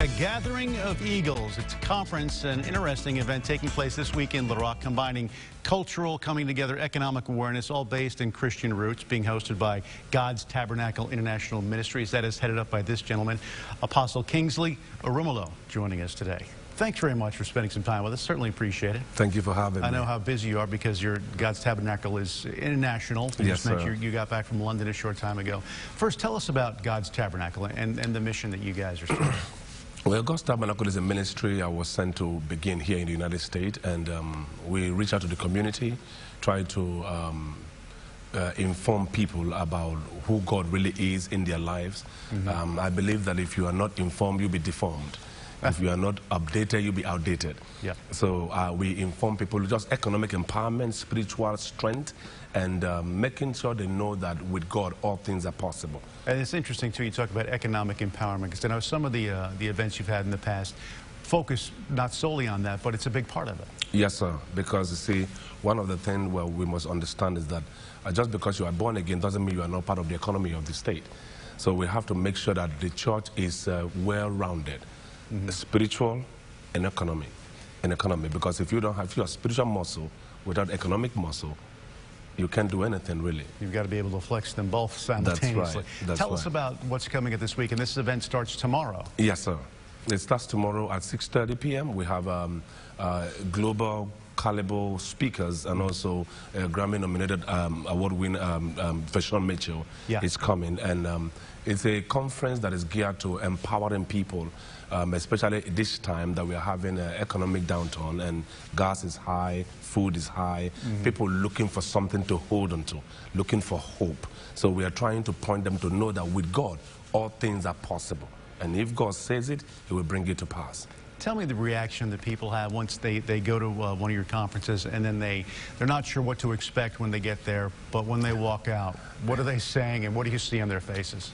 A gathering of eagles. It's a conference, an interesting event taking place this week in Little Rock, combining cultural, coming together, economic awareness, all based in Christian roots, being hosted by God's Tabernacle International Ministries. That is headed up by this gentleman, Apostle Kingsley Arumulo, joining us today. Thanks very much for spending some time with us. Certainly appreciate it. Thank you for having me. I know how busy you are because your God's Tabernacle is international. You yes, sir. You got back from London a short time ago. First, tell us about God's Tabernacle and the mission that you guys are starting. Well, God's Tabernacle is a ministry I was sent to begin here in the United States, and we reach out to the community, try to inform people about who God really is in their lives. Mm-hmm. I believe that if you are not informed, you'll be deformed. If you are not updated, you'll be outdated. Yeah. So we inform people just economic empowerment, spiritual strength, and making sure they know that with God, all things are possible. And it's interesting, too, you talk about economic empowerment, because I know some of the events you've had in the past focus not solely on that, but it's a big part of it. Yes, sir, because, you see, one of the things we must understand is that just because you are born again doesn't mean you are not part of the economy of the state. So we have to make sure that the church is well-rounded. Mm-hmm. Spiritual and economy, because if you don't have your spiritual muscle without economic muscle, you can't do anything really. You've got to be able to flex them both simultaneously. That's right. Tell us about what's coming at this week, and this event starts tomorrow. Yes, sir. It starts tomorrow at 6:30 p.m. We have global caliber speakers and also Grammy-nominated award-winning Fashion Mitchell is coming, and it's a conference that is geared to empowering people, especially this time that we are having an economic downturn and gas is high, food is high, people looking for something to hold on to, looking for hope. So we are trying to point them to know that with God, all things are possible. And if God says it, He will bring it to pass. Tell me the reaction that people have once they go to one of your conferences, and then they're not sure what to expect when they get there, but when they walk out, what are they saying and what do you see on their faces?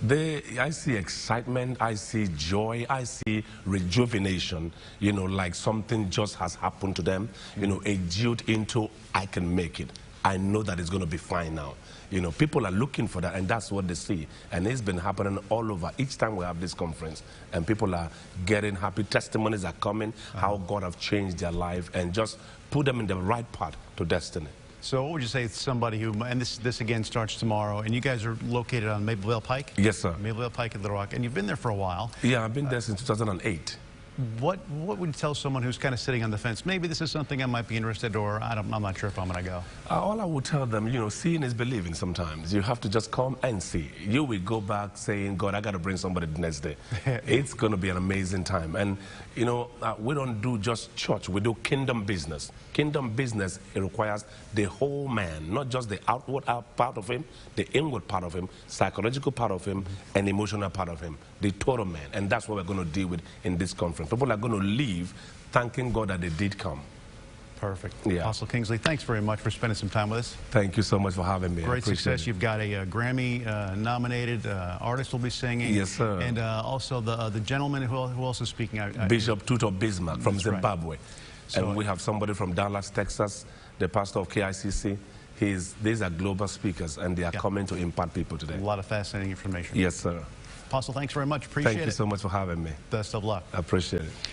I see excitement, I see joy, I see rejuvenation, you know, like something just has happened to them, you know, a jolt into, I can make it. I know that it's going to be fine now. You know, people are looking for that, and that's what they see. And it's been happening all over each time we have this conference. And people are getting happy. Testimonies are coming, how God have changed their life and just put them in the right path to destiny. So what would you say to somebody who, and this again starts tomorrow, and you guys are located on Mapleville Pike? Yes, sir. Mapleville Pike at Little Rock, and you've been there for a while. Yeah, I've been there since 2008. What would you tell someone who's kind of sitting on the fence? Maybe this is something I might be interested, or I'm not sure if I'm going to go. All I would tell them, you know, seeing is believing sometimes. You have to just come and see. You will go back saying, God, I got to bring somebody the next day. It's going to be an amazing time. And, you know, we don't do just church. We do kingdom business. Kingdom business, it requires the whole man, not just the outward part of him, the inward part of him, psychological part of him, and emotional part of him, the total man. And that's what we're going to deal with in this conference. People are going to leave thanking God that they did come. Perfect. Yeah. Apostle Kingsley, thanks very much for spending some time with us. Thank you so much for having me. Great success. You've got a Grammy-nominated artist will be singing. Yes, sir. And also the gentleman who else is speaking. Bishop Tutor Bismarck from Zimbabwe. Right. So, and we have somebody from Dallas, Texas, the pastor of KICC. These are global speakers, and they are coming to impart people today. A lot of fascinating information. Yes, sir. Apostle, thanks very much. Appreciate it. Thank you so much for having me. Best of luck. I appreciate it.